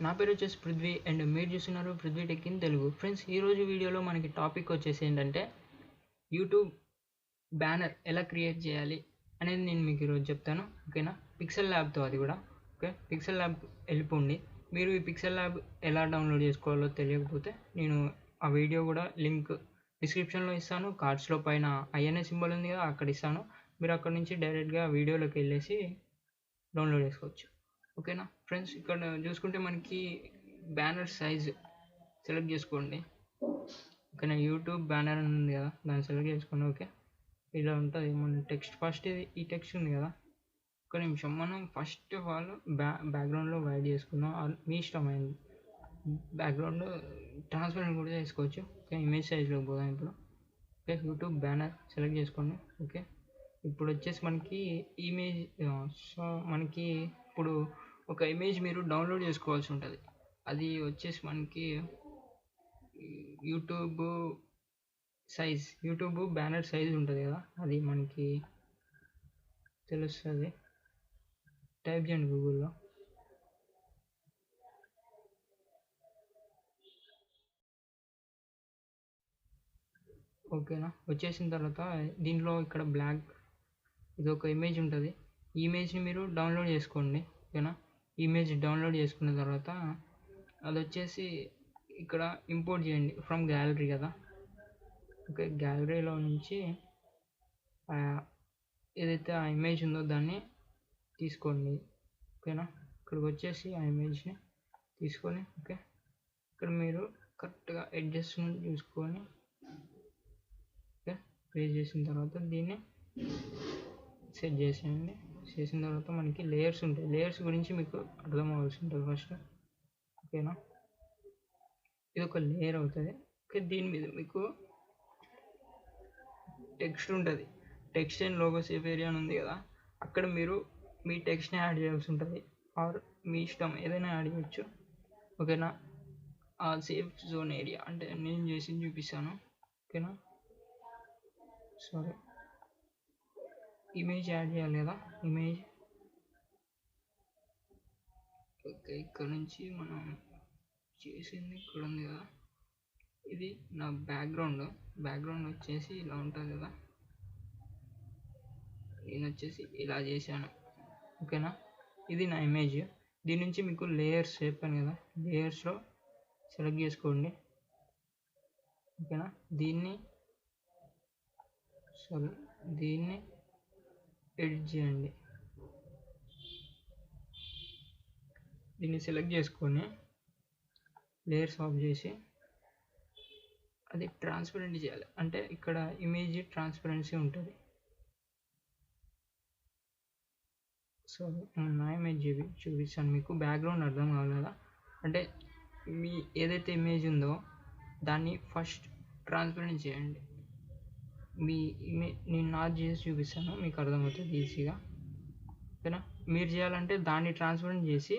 నా పేరు వచ్చేసి పృథ్వీ అండ్ మీరు చూస్తున్నారు Prithvi tech in Telugu. Friends, ఈరోజు వీడియోలో మనకి టాపిక్ వచ్చేసి ఏంటంటే యూట్యూబ్ బ్యానర్ ఎలా క్రియేట్ చేయాలి అనేది నేను మీకు ఈరోజు చెప్తాను. ఓకేనా? పిక్సెల్ ల్యాబ్తో అది కూడా. ఓకే, పిక్సెల్ ల్యాబ్ వెళ్ళిపోండి. మీరు ఈ పిక్సెల్ ల్యాబ్ ఎలా డౌన్లోడ్ చేసుకోవాలో తెలియకపోతే నేను ఆ వీడియో కూడా లింక్ డిస్క్రిప్షన్లో ఇస్తాను. కార్డ్స్లో పైన ఐఎన్ఏ సింబల్ ఉంది కదా, అక్కడ ఇస్తాను. మీరు అక్కడ నుంచి డైరెక్ట్గా వీడియోలోకి వెళ్ళేసి డౌన్లోడ్ చేసుకోవచ్చు. ఓకేనా ఫ్రెండ్స్, ఇక్కడ చూసుకుంటే మనకి బ్యానర్ సైజ్ సెలెక్ట్ చేసుకోండి. ఓకేనా, యూట్యూబ్ బ్యానర్ అని ఉంది కదా, దాన్ని సెలెక్ట్ చేసుకోండి. ఓకే, ఇలా ఉంటుంది మన టెక్స్ట్. ఫస్ట్ ఈ టెక్స్ట్ ఉంది కదా, ఒక నిమిషం. మనం ఫస్ట్ ఆఫ్ ఆల్ బ్యాక్గ్రౌండ్లో వైడ్ చేసుకుందాం. మీ ఇష్టమైంది. బ్యాక్గ్రౌండ్ ట్రాన్స్పరెంట్ కూడా చేసుకోవచ్చు. ఓకే, ఇమేజ్ సైజ్లోకి పోదాం ఇప్పుడు. ఓకే, యూట్యూబ్ బ్యానర్ సెలెక్ట్ చేసుకోండి. ఓకే, ఇప్పుడు వచ్చేసి మనకి ఇమేజ్. సో మనకి ఇప్పుడు ఒక ఇమేజ్ మీరు డౌన్లోడ్ చేసుకోవాల్సి ఉంటుంది. అది వచ్చేసి మనకి YouTube size, YouTube banner size ఉంటుంది కదా, అది మనకి తెలుస్తుంది. టైప్ చేయండి గూగుల్లో. ఓకేనా, వచ్చేసిన తర్వాత దీంట్లో ఇక్కడ బ్లాక్ ఇది ఒక ఇమేజ్ ఉంటుంది. ఈ ఇమేజ్ని మీరు డౌన్లోడ్ చేసుకోండి. ఓకేనా, ఇమేజ్ డౌన్లోడ్ చేసుకున్న తర్వాత అది వచ్చేసి ఇక్కడ ఇంపోర్ట్ చేయండి ఫ్రమ్ గ్యాలరీ కదా. ఓకే, గ్యాలరీలో నుంచి ఏదైతే ఆ ఇమేజ్ ఉందో దాన్ని తీసుకోండి. ఓకేనా, ఇక్కడికి వచ్చేసి ఆ ఇమేజ్ని తీసుకొని, ఓకే, ఇక్కడ మీరు కరెక్ట్గా అడ్జస్ట్మెంట్ చూసుకొని, ఓకే, ప్లేస్ చేసిన తర్వాత దీన్ని సెట్ చేసేయండి. చేసిన తర్వాత మనకి లేయర్స్ ఉంటాయి. లేయర్స్ గురించి మీకు అర్థం అవ్వాల్సి ఉంటుంది ఫస్ట్. ఓకేనా, ఇది ఒక లేయర్ అవుతుంది. ఓకే, దీని మీద మీకు టెక్స్ట్ ఉంటుంది. Text and logo safe area అని ఉంది కదా, అక్కడ మీరు మీ టెక్స్ట్ని యాడ్ చేయాల్సి ఉంటుంది. ఆర్ మీ ఇష్టం ఏదైనా యాడ్ చేయొచ్చు. ఓకేనా, ఆ సేఫ్ జోన్ ఏరియా అంటే నేను చేసి చూపిస్తాను. ఓకేనా, సారీ, ఇమేజ్ యాడ్ చేయాలి కదా, ఇమేజ్. ఓకే, ఇక్కడ నుంచి మనం చేసింది ఇక్కడ ఉంది కదా, ఇది నా బ్యాక్గ్రౌండ్. బ్యాక్గ్రౌండ్ వచ్చేసి ఇలా ఉంటుంది కదా, నేను వచ్చేసి ఇలా చేశాను. ఓకేనా, ఇది నా ఇమేజ్. దీని నుంచి మీకు లేయర్స్ చెప్పాను కదా, లేయర్స్లో సెలెక్ట్ చేసుకోండి. ఓకేనా, దీన్ని ఎడిట్ చేయండి. దీన్ని సెలెక్ట్ చేసుకొని లేయర్స్ ఆఫ్ చేసి అది ట్రాన్స్పరెంట్ చేయాలి. అంటే ఇక్కడ ఇమేజ్ ట్రాన్స్పరెన్సీ ఉంటుంది. సో నా ఇమేజ్ చూపిస్తాను మీకు, బ్యాక్గ్రౌండ్ అర్థం కావాలి కదా. అంటే మీ ఏదైతే ఇమేజ్ ఉందో దాన్ని ఫస్ట్ ట్రాన్స్పరెంట్ చేయండి. మీ నేను నాది చేసి చూపిస్తాను, మీకు అర్థమవుతుంది ఈజీగా. ఓకేనా, మీరు చేయాలంటే దాన్ని ట్రాన్స్పరెంట్ చేసి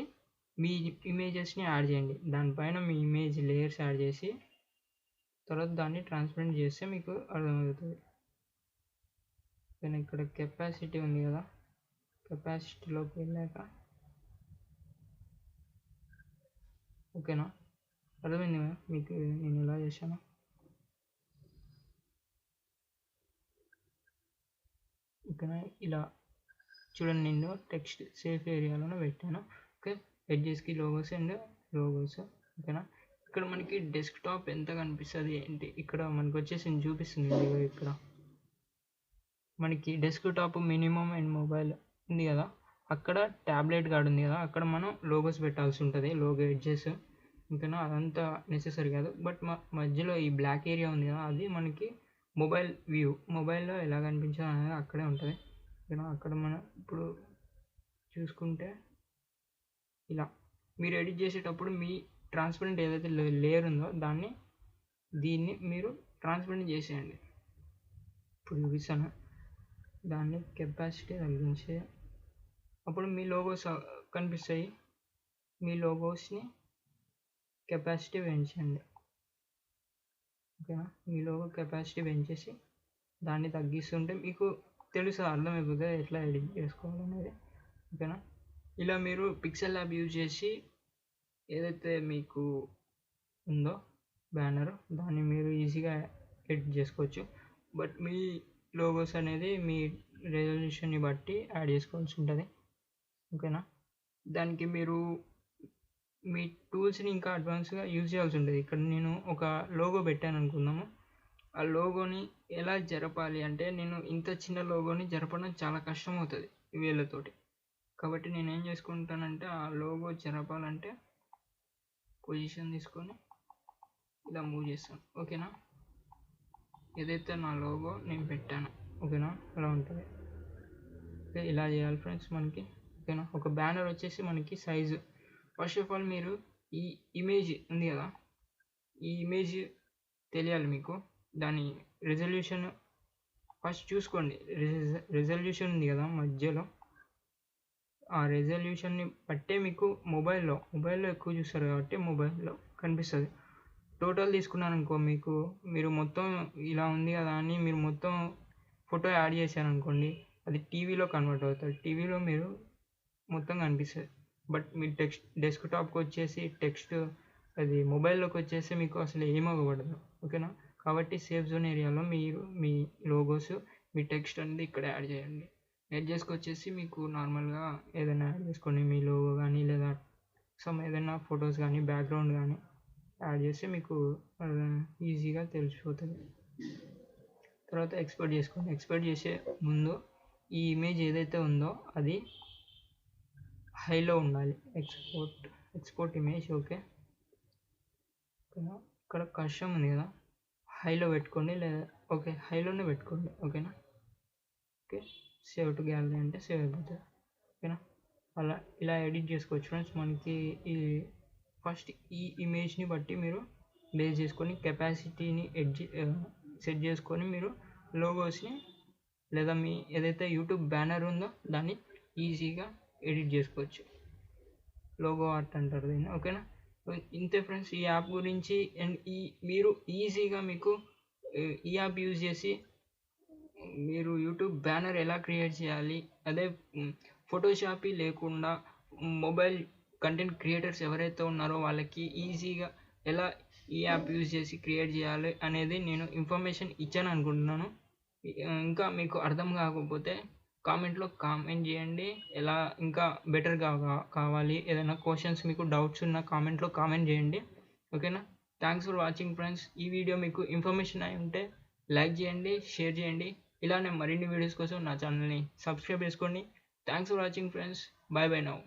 మీ ఇమేజెస్ని యాడ్ చేయండి. దానిపైన మీ ఇమేజ్ లేయర్స్ యాడ్ చేసి తర్వాత దాన్ని ట్రాన్స్పరెంట్ చేస్తే మీకు అర్థమవుతుంది. ఓకేనా, ఇక్కడ కెపాసిటీ ఉంది కదా, కెపాసిటీలోకి వెళ్ళాక ఓకేనా, అర్థమైంది కదా మీకు నేను ఎలా చేశాను. ఓకేనా, ఇలా చూడండి, నేను టెక్స్ట్ సేఫ్ ఏరియాలోనే పెట్టాను. ఓకే, ఎడ్జెస్కి లోగోస్ అండ్ లోగోస్. ఓకేనా, ఇక్కడ మనకి డెస్క్టాప్ ఎంత కనిపిస్తుంది ఏంటి, ఇక్కడ మనకి వచ్చేసి చూపిస్తుంది. ఇక్కడ మనకి డెస్క్టాప్ మినిమం అండ్ మొబైల్ ఉంది కదా, అక్కడ ట్యాబ్లెట్ కార్డ్ ఉంది కదా, అక్కడ మనం లోగోస్ పెట్టాల్సి ఉంటుంది, లోగో ఎడ్జెస్. ఓకేనా, అదంతా నెసెసరీ కాదు. బట్ మధ్యలో ఈ బ్లాక్ ఏరియా ఉంది కదా, అది మనకి మొబైల్ వ్యూ, మొబైల్లో ఎలా కనిపించాలి అనేది అక్కడే ఉంటుంది. ఓకేనా, అక్కడ మనం ఇప్పుడు చూసుకుంటే ఇలా మీరు ఎడిట్ చేసేటప్పుడు మీ ట్రాన్స్పరెంట్ ఏదైతే లేయర్ ఉందో దీన్ని మీరు ట్రాన్స్పరెంట్ చేసేయండి. ఇప్పుడు చూపిస్తాను. దాన్ని కెపాసిటీ తగ్గించి అప్పుడు మీ లోగోస్ కనిపిస్తాయి. మీ లోగోస్ని కెపాసిటీ పెంచండి. ఓకేనా, మీ లోగో కెపాసిటీ పెంచేసి దాన్ని తగ్గిస్తుంటే మీకు తెలుసు, అర్థమైపోతుంది ఎట్లా ఎడిట్ చేసుకోవాలనేది. ఓకేనా, ఇలా మీరు పిక్సెల్ ల్యాబ్ యూజ్ చేసి ఏదైతే మీకు ఉందో బ్యానర్ దాన్ని మీరు ఈజీగా ఎడిట్ చేసుకోవచ్చు. బట్ మీ లోగోస్ అనేది మీ రెజల్యూషన్ని బట్టి యాడ్ చేసుకోవాల్సి ఉంటుంది. ఓకేనా, దానికి మీరు మీ టూల్స్ని ఇంకా అడ్వాన్స్గా యూజ్ చేయాల్సి ఉంటుంది. ఇక్కడ నేను ఒక లోగో పెట్టాను అనుకుందాము. ఆ లోగోని ఎలా జరపాలి అంటే, నేను ఇంత చిన్న లోగోని జరపడం చాలా కష్టం అవుతుంది వీళ్ళతోటి. కాబట్టి నేను ఏం చేసుకుంటానంటే, ఆ లోగో జరపాలంటే పొజిషన్ తీసుకొని ఇలా మూవ్ చేస్తాను. ఓకేనా, ఏదైతే నా లోగో నేను పెట్టాను, ఓకేనా, అలా ఉంటుంది. ఓకే, ఇలా చేయాలి ఫ్రెండ్స్ మనకి. ఓకేనా, ఒక బ్యానర్ వచ్చేసి మనకి సైజు, ఫస్ట్ ఆఫ్ ఆల్ మీరు ఈ ఇమేజ్ ఉంది కదా, ఈ ఇమేజ్ తెలియాలి మీకు. దాని రెజల్యూషన్ ఫస్ట్ చూసుకోండి. రెజల్యూషన్ ఉంది కదా మధ్యలో, ఆ రెజల్యూషన్ని బట్టే మీకు మొబైల్లో ఎక్కువ చూస్తారు కాబట్టి మొబైల్లో కనిపిస్తుంది. టోటల్ తీసుకున్నాను అనుకో, మీరు మొత్తం ఇలా ఉంది కదా అని మీరు మొత్తం ఫోటో యాడ్ చేశారనుకోండి, అది టీవీలో కన్వర్ట్ అవుతుంది. టీవీలో మీరు మొత్తం కనిపిస్తుంది. బట్ మీ డెస్క్టాప్కి వచ్చేసి టెక్స్ట్, అది మొబైల్లోకి వచ్చేసి మీకు అసలు ఏమవ్వబడదు. ఓకేనా, కాబట్టి సేఫ్ జోన్ ఏరియాలో మీరు మీ లోగోస్, మీ టెక్స్ట్ అనేది ఇక్కడ యాడ్ చేయండి. యాడ్ చేసుకొచ్చేసి మీకు నార్మల్గా ఏదైనా యాడ్ చేసుకోండి, మీ లోగో కానీ లేదా ఏదైనా ఫొటోస్ కానీ బ్యాక్గ్రౌండ్ కానీ యాడ్ చేస్తే మీకు ఈజీగా తెలిసిపోతుంది. తర్వాత ఎక్స్పోర్ట్ చేసుకోండి. ఎక్స్పోర్ట్ చేసే ముందు ఈ ఇమేజ్ ఏదైతే ఉందో అది హైలో ఉండాలి. Export image. ఓకే, ఇక్కడ కష్టం ఉంది కదా, హైలో పెట్టుకోండి, లేదా ఓకే హైలోనే పెట్టుకోండి. ఓకేనా, ఓకే, సేవ్ టు గ్యాలరీ అంటే సేవ్ అయిపోతుంది. ఓకేనా, అలా ఇలా ఎడిట్ చేసుకోవచ్చు ఫ్రెండ్స్. మనకి ఈ ఫస్ట్ ఈ ఇమేజ్ని బట్టి మీరు బేస్ చేసుకొని కెపాసిటీని సెట్ చేసుకొని మీరు లోగోస్ని లేదా మీ ఏదైతే యూట్యూబ్ బ్యానర్ ఉందో దాన్ని ఈజీగా ఎడిట్ చేసుకోవచ్చు. లోగో ఆర్ట్ అంటారు దీన్ని. ఓకేనా, ఇంతే ఫ్రెండ్స్ ఈ యాప్ గురించి. అండ్ మీరు ఈజీగా మీకు ఈ యాప్ యూజ్ చేసి మీరు యూట్యూబ్ బ్యానర్ ఎలా క్రియేట్ చేయాలి, అదే ఫోటోషాప్ లేకుండా మొబైల్ కంటెంట్ క్రియేటర్స్ ఎవరైతే ఉన్నారో వాళ్ళకి ఈజీగా ఎలా ఈ యాప్ యూజ్ చేసి క్రియేట్ చేయాలి అనేది నేను ఇన్ఫర్మేషన్ ఇచ్చాను అనుకుంటున్నాను. ఇంకా మీకు అర్థం కాకపోతే కామెంట్లో కామెంట్ చేయండి. ఎలా ఇంకా బెటర్గా కావాలి, ఏదైనా క్వశ్చన్స్ మీకు డౌట్స్ ఉన్న కామెంట్లో కామెంట్ చేయండి. ఓకేనా, థ్యాంక్స్ ఫర్ వాచింగ్ ఫ్రెండ్స్. ఈ వీడియో మీకు ఇన్ఫర్మేషన్ అయి ఉంటే లైక్ చేయండి, షేర్ చేయండి. ఇలానే మరిన్ని వీడియోస్ కోసం నా ఛానల్ని సబ్స్క్రైబ్ చేసుకోండి. Thanks for watching friends. By by now.